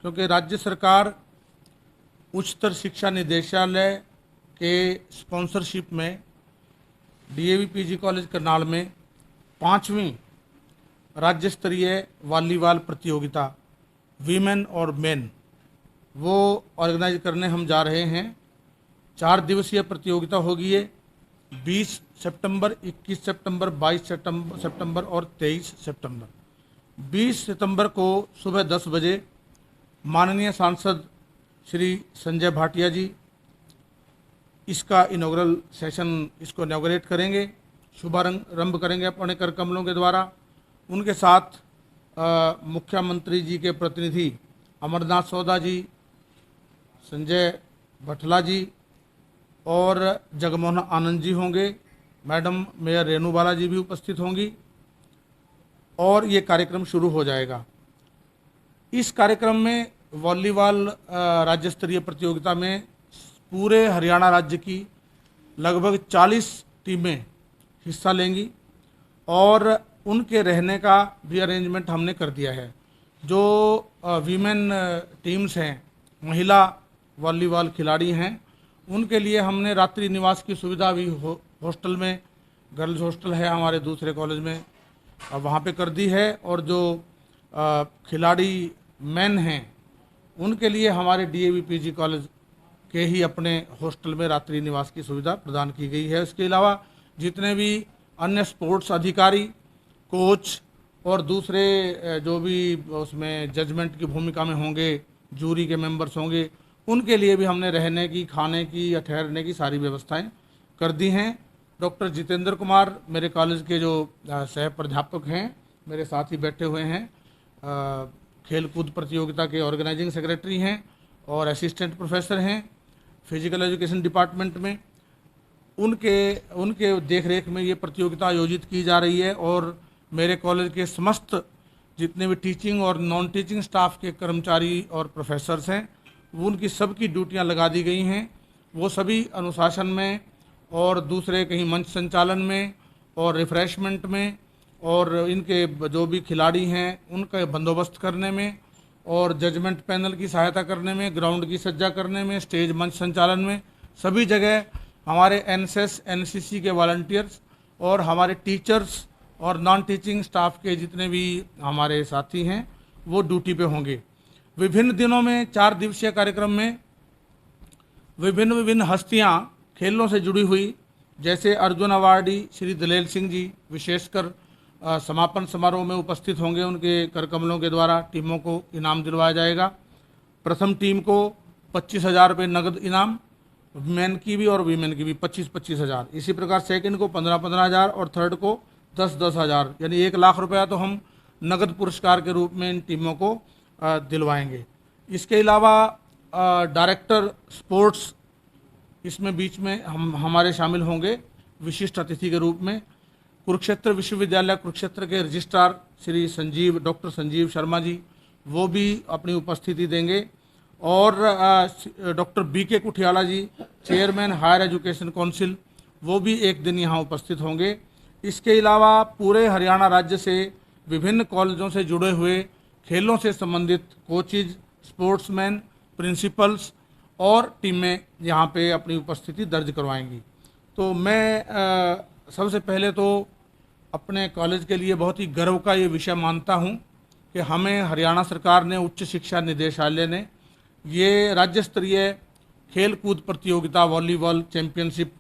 क्योंकि राज्य सरकार उच्चतर शिक्षा निदेशालय के स्पॉन्सरशिप में डीएवी पीजी कॉलेज करनाल में 5वीं राज्य स्तरीय वॉलीबॉल प्रतियोगिता वीमेन और मेन वो ऑर्गेनाइज करने हम जा रहे हैं। 4 दिवसीय प्रतियोगिता होगी ये 20 सितंबर, 21 सितंबर, 22 सितंबर और 23 सितंबर। 20 सितंबर को सुबह 10 बजे माननीय सांसद श्री संजय भाटिया जी इसका इनॉग्रल सेशन इसको इनॉग्रेट करेंगे, शुभारंभ करेंगे अपने कर कमलों के द्वारा। उनके साथ मुख्यमंत्री जी के प्रतिनिधि अमरनाथ सौदा जी, संजय भटला जी और जगमोहन आनंद जी होंगे। मैडम मेयर रेणुबाला जी भी उपस्थित होंगी और ये कार्यक्रम शुरू हो जाएगा। इस कार्यक्रम में वॉलीबॉल राज्य स्तरीय प्रतियोगिता में पूरे हरियाणा राज्य की लगभग 40 टीमें हिस्सा लेंगी और उनके रहने का भी अरेंजमेंट हमने कर दिया है। जो वीमेन टीम्स हैं, महिला वॉलीबॉल खिलाड़ी हैं, उनके लिए हमने रात्रि निवास की सुविधा भी हॉस्टल में, गर्ल्स हॉस्टल है हमारे दूसरे कॉलेज में, वहाँ पे कर दी है। और जो खिलाड़ी मैन हैं उनके लिए हमारे डीएवी पीजी कॉलेज के ही अपने हॉस्टल में रात्रि निवास की सुविधा प्रदान की गई है। इसके अलावा जितने भी अन्य स्पोर्ट्स अधिकारी, कोच और दूसरे जो भी उसमें जजमेंट की भूमिका में होंगे, जूरी के मेंबर्स होंगे, उनके लिए भी हमने रहने की, खाने की या ठहरने की सारी व्यवस्थाएं कर दी हैं। डॉक्टर जितेंद्र कुमार मेरे कॉलेज के जो सह प्राध्यापक हैं, मेरे साथ ही बैठे हुए हैं, खेल कूद प्रतियोगिता के ऑर्गेनाइजिंग सेक्रेटरी हैं और असिस्टेंट प्रोफेसर हैं फिजिकल एजुकेशन डिपार्टमेंट में। उनके देखरेख में ये प्रतियोगिता आयोजित की जा रही है और मेरे कॉलेज के समस्त जितने भी टीचिंग और नॉन टीचिंग स्टाफ के कर्मचारी और प्रोफेसर्स हैं, उनकी सबकी ड्यूटियां लगा दी गई हैं। वो सभी अनुशासन में और दूसरे कहीं मंच संचालन में और रिफ्रेशमेंट में और इनके जो भी खिलाड़ी हैं उनका बंदोबस्त करने में और जजमेंट पैनल की सहायता करने में, ग्राउंड की सज्जा करने में, स्टेज मंच संचालन में, सभी जगह हमारे एनएसएस एनसीसी के वॉलंटियर्स और हमारे टीचर्स और नॉन टीचिंग स्टाफ के जितने भी हमारे साथी हैं वो ड्यूटी पे होंगे। विभिन्न दिनों में 4 दिवसीय कार्यक्रम में विभिन्न हस्तियां खेलों से जुड़ी हुई, जैसे अर्जुन अवार्डी श्री दलेल सिंह जी विशेषकर समापन समारोह में उपस्थित होंगे। उनके कर कमलों के द्वारा टीमों को इनाम दिलवाया जाएगा। प्रथम टीम को 25,000 रुपये नगद इनाम, मेन की भी और वीमेन की भी 25-25 हज़ार। इसी प्रकार सेकंड को 15-15 हज़ार और थर्ड को 10-10 हज़ार, यानी 1 लाख रुपया तो हम नगद पुरस्कार के रूप में इन टीमों को दिलवाएंगे। इसके अलावा डायरेक्टर स्पोर्ट्स इसमें बीच में हमारे शामिल होंगे विशिष्ट अतिथि के रूप में। कुरुक्षेत्र विश्वविद्यालय कुरुक्षेत्र के रजिस्ट्रार श्री डॉक्टर संजीव शर्मा जी वो भी अपनी उपस्थिति देंगे और डॉक्टर बीके कुठियाला जी चेयरमैन हायर एजुकेशन काउंसिल वो भी एक दिन यहाँ उपस्थित होंगे। इसके अलावा पूरे हरियाणा राज्य से विभिन्न कॉलेजों से जुड़े हुए खेलों से संबंधित कोचिज, स्पोर्ट्समैन, प्रिंसिपल्स और टीमें यहाँ पे अपनी उपस्थिति दर्ज करवाएंगी। तो मैं सबसे पहले तो अपने कॉलेज के लिए बहुत ही गर्व का ये विषय मानता हूँ कि हमें हरियाणा सरकार ने, उच्च शिक्षा निदेशालय ने ये राज्य स्तरीय खेल कूद प्रतियोगिता वॉलीबॉल चैंपियनशिप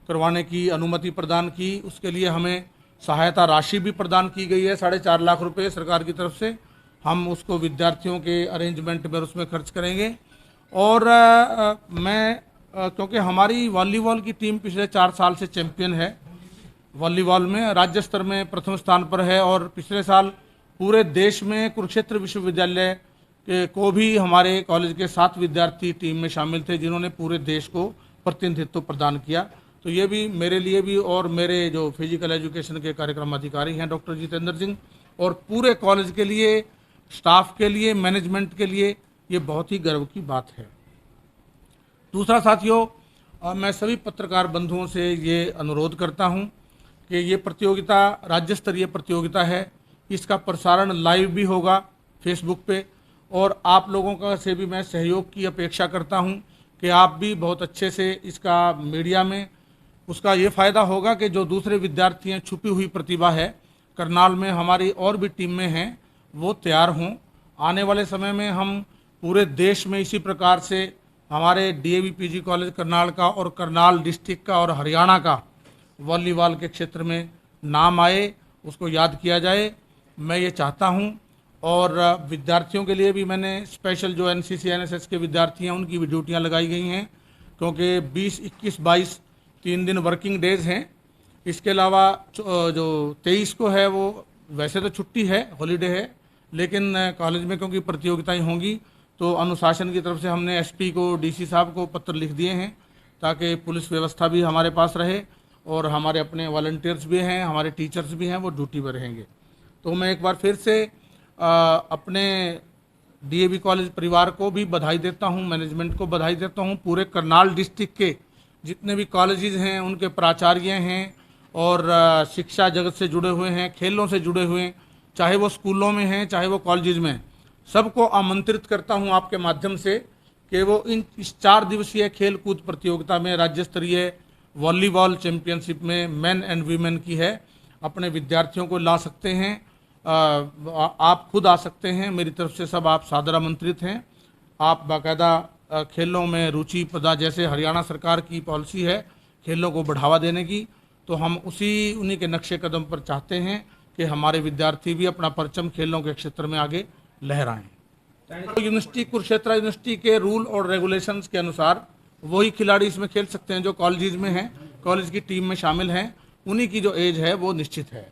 करवाने की अनुमति प्रदान की। उसके लिए हमें सहायता राशि भी प्रदान की गई है 4.5 लाख रुपए सरकार की तरफ से। हम उसको विद्यार्थियों के अरेंजमेंट में उसमें खर्च करेंगे। और मैं क्योंकि हमारी वॉलीबॉल की टीम पिछले 4 साल से चैंपियन है, वॉलीबॉल में राज्य स्तर में प्रथम स्थान पर है और पिछले साल पूरे देश में कुरुक्षेत्र विश्वविद्यालय को भी हमारे कॉलेज के 7 विद्यार्थी टीम में शामिल थे जिन्होंने पूरे देश को प्रतिनिधित्व प्रदान किया। तो ये भी मेरे लिए भी और मेरे जो फिजिकल एजुकेशन के कार्यक्रम अधिकारी हैं डॉक्टर जितेंद्र सिंह और पूरे कॉलेज के लिए, स्टाफ के लिए, मैनेजमेंट के लिए ये बहुत ही गर्व की बात है। दूसरा साथियों, मैं सभी पत्रकार बंधुओं से ये अनुरोध करता हूँ कि ये प्रतियोगिता राज्य स्तरीय प्रतियोगिता है, इसका प्रसारण लाइव भी होगा फेसबुक पे और आप लोगों का से भी मैं सहयोग की अपेक्षा करता हूं कि आप भी बहुत अच्छे से इसका मीडिया में उसका ये फ़ायदा होगा कि जो दूसरे विद्यार्थी हैं, छुपी हुई प्रतिभा है करनाल में हमारी और भी टीम में हैं, वो तैयार हों। आने वाले समय में हम पूरे देश में इसी प्रकार से हमारे डीएवी पीजी कॉलेज करनाल का और करनाल डिस्ट्रिक्ट का और हरियाणा का वॉलीबॉल के क्षेत्र में नाम आए, उसको याद किया जाए, मैं ये चाहता हूँ। और विद्यार्थियों के लिए भी मैंने स्पेशल जो एनसीसी एनएसएस के विद्यार्थी हैं उनकी भी ड्यूटियाँ लगाई गई हैं, क्योंकि 20, 21, 22 3 दिन वर्किंग डेज हैं। इसके अलावा जो 23 को है वो वैसे तो छुट्टी है, हॉलीडे है, लेकिन कॉलेज में क्योंकि प्रतियोगिताएं होंगी तो अनुशासन की तरफ से हमने एसपी को, डीसी साहब को पत्र लिख दिए हैं ताकि पुलिस व्यवस्था भी हमारे पास रहे और हमारे अपने वॉलंटियर्स भी हैं, हमारे टीचर्स भी हैं, वो ड्यूटी पर रहेंगे। तो मैं एक बार फिर से अपने डीएवी कॉलेज परिवार को भी बधाई देता हूं, मैनेजमेंट को बधाई देता हूं, पूरे करनाल डिस्ट्रिक्ट के जितने भी कॉलेजेस हैं उनके प्राचार्य हैं और शिक्षा जगत से जुड़े हुए हैं, खेलों से जुड़े हुए हैं, चाहे वो स्कूलों में हैं चाहे वो कॉलेजेस में, सबको आमंत्रित करता हूं आपके माध्यम से कि वो इस 4 दिवसीय खेल कूद प्रतियोगिता में राज्य स्तरीय वॉलीबॉल चैंपियनशिप में मेन एंड वीमेन की है, अपने विद्यार्थियों को ला सकते हैं। आप खुद आ सकते हैं, मेरी तरफ से सब आप सादर आमंत्रित हैं। आप बाकायदा खेलों में रुचि पैदा, जैसे हरियाणा सरकार की पॉलिसी है खेलों को बढ़ावा देने की, तो हम उन्हीं के नक्शे कदम पर चाहते हैं कि हमारे विद्यार्थी भी अपना परचम खेलों के क्षेत्र में आगे लहराएं। तो यूनिवर्सिटी, कुरुक्षेत्र यूनिवर्सिटी के रूल और रेगुलेशंस के अनुसार वही खिलाड़ी इसमें खेल सकते हैं जो कॉलेज में हैं, कॉलेज की टीम में शामिल हैं, उन्हीं की जो एज है वो निश्चित है।